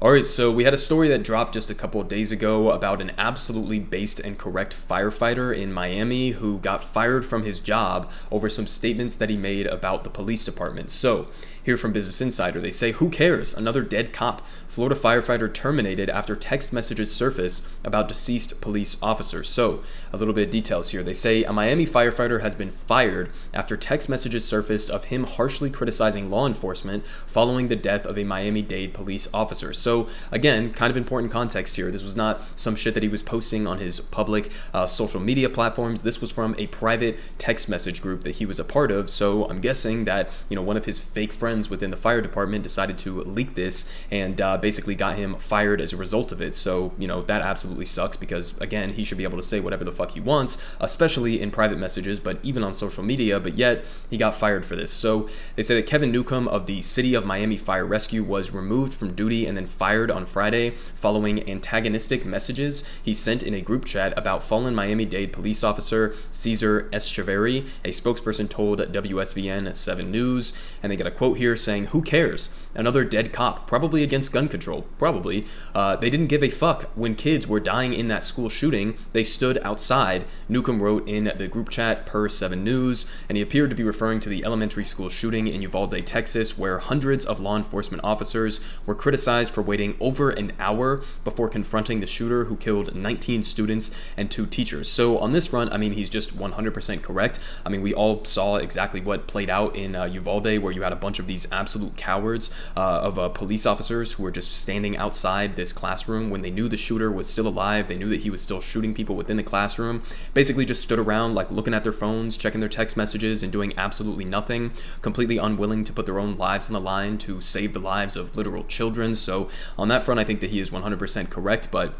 All right, so we had a story that dropped just a couple of days ago about an absolutely based and correct firefighter in Miami who got fired from his job over some statements that he made about the police department. So, here from Business Insider, they say, "Who cares? Another dead cop. Florida firefighter terminated after text messages surface about deceased police officers." So, a little bit of details here. They say a Miami firefighter has been fired after text messages surfaced of him harshly criticizing law enforcement following the death of a Miami-Dade police officer. So, again, kind of important context here. This was not some shit that he was posting on his public social media platforms. This was from a private text message group that he was a part of. So, I'm guessing that, one of his fake friends within the fire department decided to leak this and basically got him fired as a result of it. So, that absolutely sucks because, again, he should be able to say whatever the fuck he wants, especially in private messages, but even on social media, but yet he got fired for this. So they say that Kevin Newcomb of the City of Miami Fire Rescue was removed from duty and then fired on Friday following antagonistic messages he sent in a group chat about fallen Miami-Dade police officer Cesar Echeverry, a spokesperson told WSVN 7 News, and they got a quote here saying, "Who cares? Another dead cop, probably against gun control, probably. They didn't give a fuck when kids were dying in that school shooting. They stood outside," Newcomb wrote in the group chat per 7 News, and he appeared to be referring to the elementary school shooting in Uvalde, Texas, where hundreds of law enforcement officers were criticized for waiting over an hour before confronting the shooter who killed 19 students and 2 teachers. So on this front, he's just 100% correct. We all saw exactly what played out in Uvalde, where you had a bunch of these absolute cowards of police officers who were just standing outside this classroom when they knew the shooter was still alive. They knew that he was still shooting people within the classroom. Basically just stood around like looking at their phones, checking their text messages, and doing absolutely nothing, completely unwilling to put their own lives on the line to save the lives of literal children. So on that front, I think that he is 100% correct, but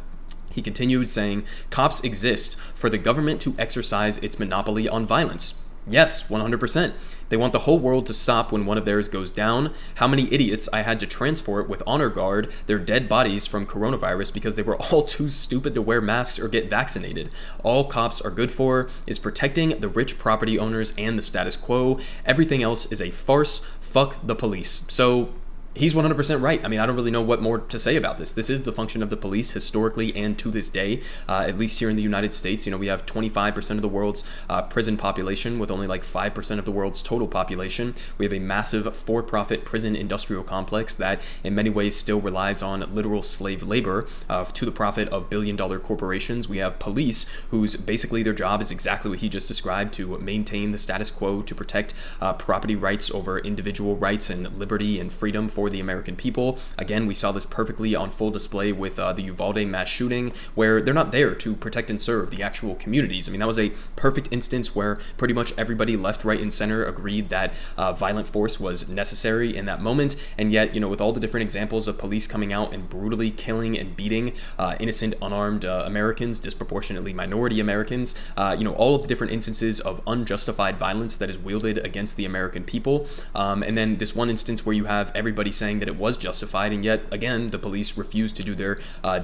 he continued saying, "Cops exist for the government to exercise its monopoly on violence." Yes, 100%. They want the whole world to stop when one of theirs goes down. How many idiots I had to transport with honor guard their dead bodies from coronavirus because they were all too stupid to wear masks or get vaccinated. All cops are good for is protecting the rich property owners and the status quo. Everything else is a farce. Fuck the police. So he's 100% right. I don't really know what more to say about this. This is the function of the police historically and to this day, at least here in the United States. We have 25% of the world's prison population with only like 5% of the world's total population. We have a massive for-profit prison industrial complex that in many ways still relies on literal slave labor to the profit of billion-dollar corporations. We have police whose basically their job is exactly what he just described, to maintain the status quo, to protect property rights over individual rights and liberty and freedom for the American people. Again, we saw this perfectly on full display with the Uvalde mass shooting, where they're not there to protect and serve the actual communities. That was a perfect instance where pretty much everybody left, right, and center agreed that violent force was necessary in that moment. And yet, with all the different examples of police coming out and brutally killing and beating innocent, unarmed Americans, disproportionately minority Americans, all of the different instances of unjustified violence that is wielded against the American people. And then this one instance where you have everybody saying that it was justified, and yet again the police refuse to do their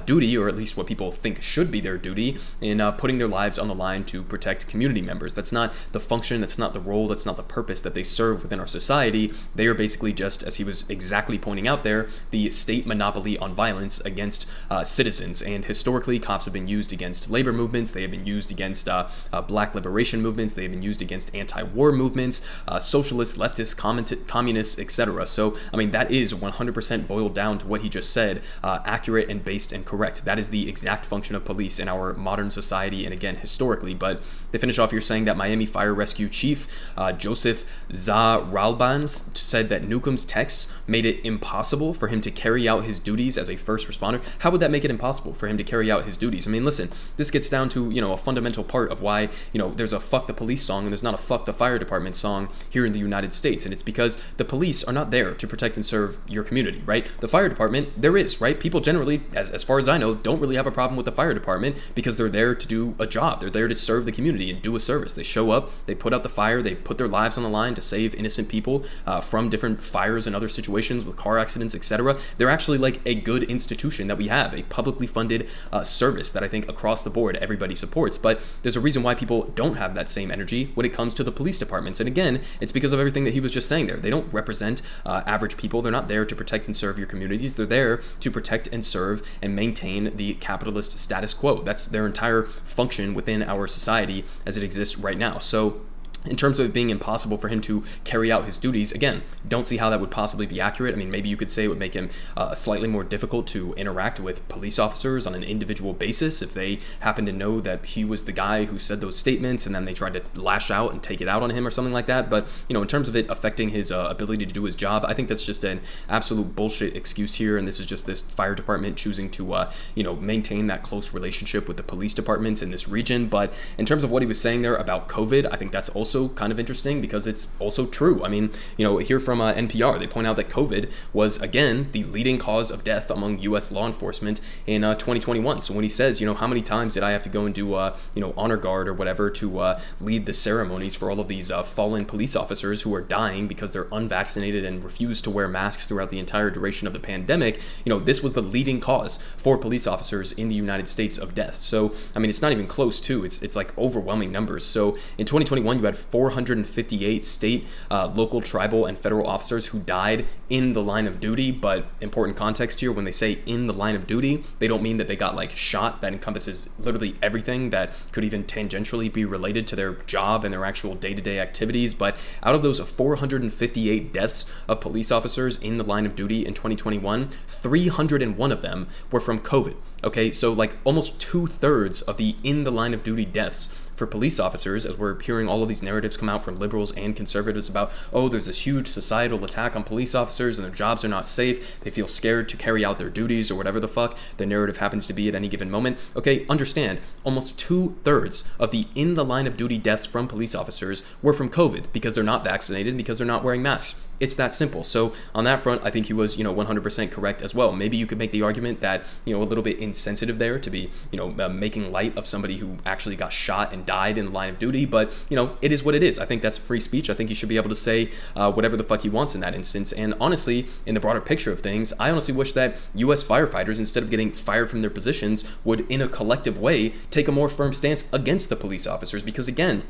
duty, or at least what people think should be their duty, in putting their lives on the line to protect community members. That's not the function, that's not the role, that's not the purpose that they serve within our society. They are basically just, as he was exactly pointing out there, the state monopoly on violence against citizens. And historically, cops have been used against labor movements, they have been used against black liberation movements, they have been used against anti-war movements, socialists, leftists, communists, etc. So that is 100% boiled down to what he just said, accurate and based and correct. That is the exact function of police in our modern society, and again, historically. But they finish off here saying that Miami Fire Rescue Chief Joseph Zarralban said that Newcomb's texts made it impossible for him to carry out his duties as a first responder. How would that make it impossible for him to carry out his duties? Listen, this gets down to, a fundamental part of why, there's a fuck the police song and there's not a fuck the fire department song here in the United States. And it's because the police are not there to protect and serve your community, right? The fire department, there is, right? People generally, as far as I know, don't really have a problem with the fire department because they're there to do a job. They're there to serve the community and do a service. They show up, they put out the fire, they put their lives on the line to save innocent people from different fires and other situations with car accidents, etc. They're actually like a good institution that we have, a publicly funded service that I think across the board everybody supports. But there's a reason why people don't have that same energy when it comes to the police departments. And again, it's because of everything that he was just saying there. They don't represent average people. They're not there to protect and serve your communities. They're there to protect and serve and maintain the capitalist status quo. That's their entire function within our society as it exists right now. So in terms of it being impossible for him to carry out his duties, again, don't see how that would possibly be accurate. I mean, maybe you could say it would make him slightly more difficult to interact with police officers on an individual basis if they happen to know that he was the guy who said those statements and then they tried to lash out and take it out on him or something like that. But, in terms of it affecting his ability to do his job, I think that's just an absolute bullshit excuse here. And this is just this fire department choosing to, maintain that close relationship with the police departments in this region. But in terms of what he was saying there about COVID, I think that's also kind of interesting because it's also true. I mean, here from NPR, they point out that COVID was, again, the leading cause of death among U.S. law enforcement in 2021. So when he says, how many times did I have to go and do, honor guard or whatever to lead the ceremonies for all of these fallen police officers who are dying because they're unvaccinated and refuse to wear masks throughout the entire duration of the pandemic, this was the leading cause for police officers in the United States of death. So, I mean, it's not even close to, it's like overwhelming numbers. So in 2021, you had 458 state, local, tribal, and federal officers who died in the line of duty. But important context here, when they say in the line of duty, they don't mean that they got shot. That encompasses literally everything that could even tangentially be related to their job and their actual day-to-day activities. But out of those 458 deaths of police officers in the line of duty in 2021, 301 of them were from COVID. Okay, so almost 2/3 of the in the line of duty deaths for police officers, as we're hearing all of these narratives come out from liberals and conservatives about, there's this huge societal attack on police officers and their jobs are not safe, they feel scared to carry out their duties or whatever the fuck the narrative happens to be at any given moment. Okay, understand, almost 2/3 of the in the line of duty deaths from police officers were from COVID because they're not vaccinated, because they're not wearing masks. It's that simple. So on that front, I think he was, 100% correct as well. Maybe you could make the argument that, a little bit insensitive there to be, making light of somebody who actually got shot and died in the line of duty. But, it is what it is. I think that's free speech. I think he should be able to say whatever the fuck he wants in that instance. And honestly, in the broader picture of things, I honestly wish that U.S. firefighters, instead of getting fired from their positions, would, in a collective way, take a more firm stance against the police officers. Because again,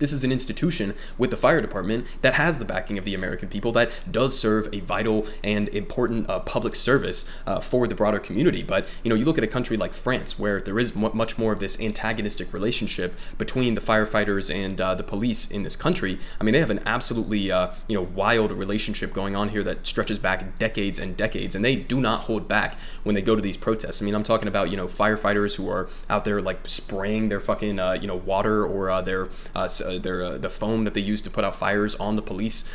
this is an institution with the fire department that has the backing of the American people, that does serve a vital and important public service for the broader community. But, you look at a country like France, where there is much more of this antagonistic relationship between the firefighters and the police in this country. I mean, they have an absolutely, wild relationship going on here that stretches back decades and decades, and they do not hold back when they go to these protests. I mean, I'm talking about, firefighters who are out there spraying their fucking, water or the foam that they use to put out fires on the police,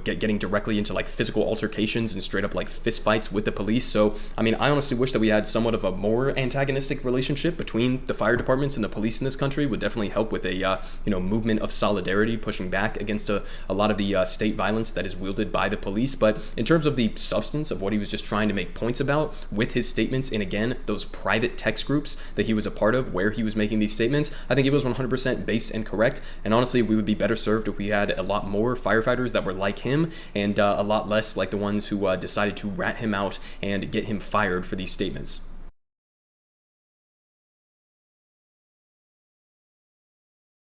getting directly into physical altercations and straight up fist fights with the police. So, I mean, I honestly wish that we had somewhat of a more antagonistic relationship between the fire departments and the police in this country. Would definitely help with a, movement of solidarity, pushing back against a lot of the state violence that is wielded by the police. But in terms of the substance of what he was just trying to make points about with his statements, and again, those private text groups that he was a part of where he was making these statements, I think it was 100% based and correct. And honestly, we would be better served if we had a lot more firefighters that were like him, and a lot less like the ones who decided to rat him out and get him fired for these statements.